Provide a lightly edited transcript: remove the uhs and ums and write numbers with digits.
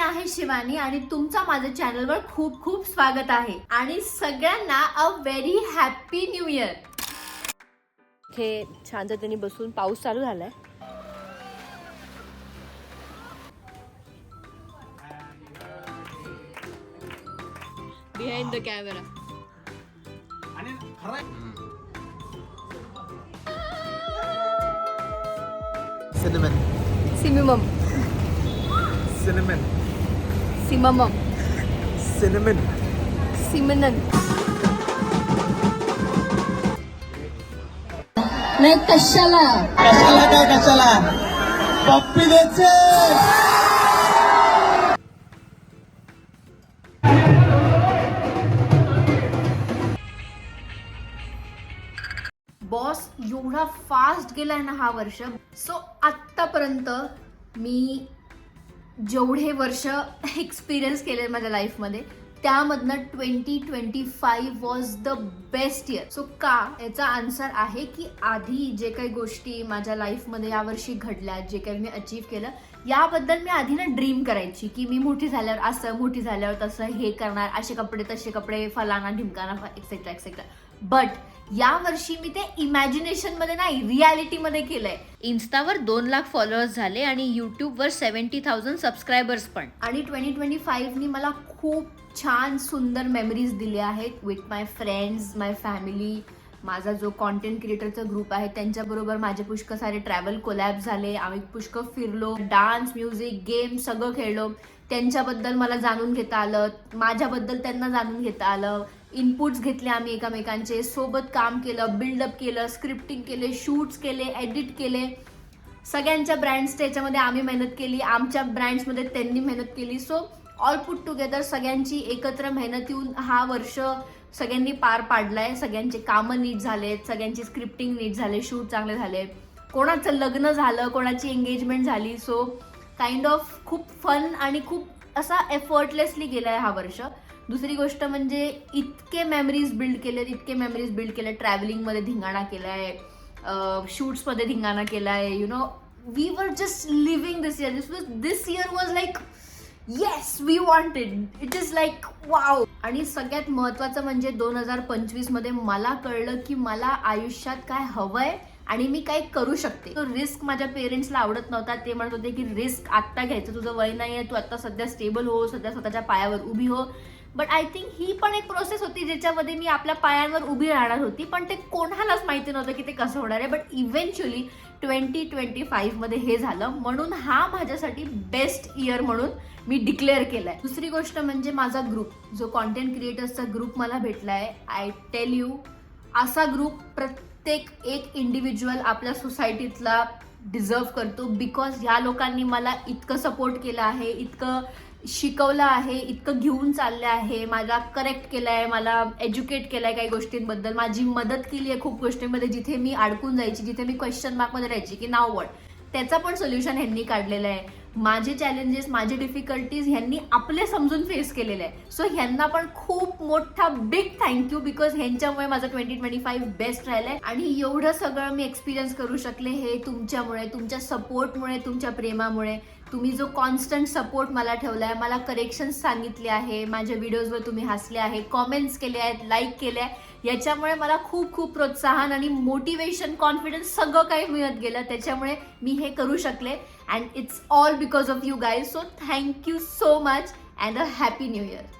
आहे शिवानी आणि तुमचा माझ्या चॅनलवर खूप खूप स्वागत आहे आणि सगळ्यांना a very happy new year. हे शांततेने बसून पाऊस चालू झालाय. Behind the camera Cinnamon. सिमिमम Cinnamon. सिममम Cinnamon. सिमनन. नाही कशाला कशाला पप्पी द्यायचे. बॉस एवढा फास्ट गेलाय ना हा वर्ष. सो आत्तापर्यंत मी जेवढे वर्ष एक्सपिरियन्स केले माझ्या लाईफमध्ये त्यामधनं 2025 was the best year. So का याचा आन्सर आहे की आधी जे काही गोष्टी माझ्या लाईफमध्ये यावर्षी घडल्या, जे काही मी अचीव केलं याबद्दल मी आधी ना ड्रीम करायची की मी मोठी झाल्यावर असं, मोठी झाल्यावर तसं, हे करणार, असे कपडे तसे कपडे, फलाना ढिमकाना एक्सेट्रा एक्सेट्रा. बट या वर्षी मी ते इमॅजिनेशन मध्ये नाही रियालिटी मध्ये केलंय. इन्स्टावर 2 लाख फॉलोअर्स झाले आणि युट्यूबवर 70,000 सबस्क्रायबर्स पण. आणि 2025 नी मला खूप छान सुंदर मेमरीज दिल्या आहेत with my friends, my family. माझा जो कॉन्टेंट क्रिएटरचा ग्रुप आहे त्यांच्याबरोबर माझे पुष्कळ सारे ट्रॅव्हल कोलॅब झाले. आम्ही पुष्कळ फिरलो, डान्स, म्युझिक, गेम सगळं खेळलो. त्यांच्याबद्दल मला जाणून घेता आलं, माझ्याबद्दल त्यांना जाणून घेता आलं. इनपुट्स घेतले आम्ही एकमेकांचे, सोबत काम केलं, बिल्डअप केलं, स्क्रिप्टिंग केले, शूट्स केले, एडिट केले. सगळ्यांच्या ब्रँड्स त्याच्यामध्ये आम्ही मेहनत केली, आमच्या ब्रँड्समध्ये त्यांनी मेहनत केली. सो ऑल पुट टुगेदर सगळ्यांची एकत्र मेहनत येऊन हा वर्ष सगळ्यांनी पार पाडलाय. सगळ्यांचे कामं नीट झालेत, सगळ्यांची स्क्रिप्टिंग नीट झाले, शूट चांगले झाले, कोणाचं लग्न झालं, कोणाची एंगेजमेंट झाली. सो काइंड ऑफ खूप फन आणि खूप असा एफर्टलेसली गेलाय हा वर्ष. दुसरी गोष्ट म्हणजे इतके मेमरीज बिल्ड केले. ट्रॅव्हलिंगमध्ये धिंगाणा केलाय, शूट्समध्ये धिंगाणा केलाय. You know we were just living this year. This year was like yes we wanted. It is like wow. आणि सगळ्यात महत्वाचं म्हणजे 2025 मध्ये मला कळलं की मला आयुष्यात काय हवंय आणि मी काय करू शकते. तो रिस्क माझ्या पेरेंट्सला आवडत नव्हता. ते म्हणत होते की रिस्क आत्ता घ्यायचं, तुझं वय नाहीये, तू आत्ता सध्या स्टेबल हो, सध्या स्वतःच्या पायावर उभी हो. बट आय थिंक ही पण एक प्रोसेस होती ज्याच्यामध्ये मी आपल्या पायांवर उभी राहणार होती, पण ते कोणालाच माहिती नव्हतं की ते कसं होणार आहे. बट इव्हेंच्युअली 2025 मध्ये हे झालं, म्हणून हा माझ्यासाठी बेस्ट इयर म्हणून मी डिक्लेअर केलाय. दुसरी गोष्ट म्हणजे माझा ग्रुप, जो कॉन्टेंट क्रिएटर्सचा ग्रुप मला भेटलाय. आय टेल यू, असा ग्रुप प्रत्येक एक इंडिव्हिज्युअल आपल्या सोसायटीतला डिझर्व करतो. बिकॉज ह्या लोकांनी मला इतकं सपोर्ट केलं आहे, इतकं शिकवलं आहे, इतकं घेऊन चाललं आहे, मला करेक्ट केलंय, मला एज्युकेट केलंय काही गोष्टींबद्दल, माझी मदत केली आहे खूप गोष्टींमध्ये. जिथे मी अडकून जायची, जिथे मी क्वेश्चन मार्कमध्ये राहायची की नाव वॉट, त्याचा पण सोल्युशन ह्यांनी काढलेलं आहे. माझे चॅलेंजेस, माझे डिफिकल्टीज ह्यांनी आपले समजून फेस केलेले आहे. सो ह्यांना पण खूप मोठा बिग थँक्यू, बिकॉज ह्यांच्यामुळे माझं 2025 बेस्ट राहिलंय. आणि एवढं सगळं मी एक्सपिरियन्स करू शकले हे तुमच्यामुळे, तुमच्या सपोर्टमुळे, तुमच्या प्रेमामुळे. तुम्ही जो कॉन्स्टंट सपोर्ट मला ठेवलाय, मला करेक्शन्स सांगितले आहे, माझ्या व्हिडिओजवर तुम्ही हसले आहे, कॉमेंट्स केले आहेत, लाईक केले आहे, याच्यामुळे मला खूप खूप प्रोत्साहन आणि मोटिवेशन, कॉन्फिडन्स सगळं काही मिळत गेलं. त्याच्यामुळे मी हे करू शकले. And it's all because of you guys. So thank you so much and a happy new year.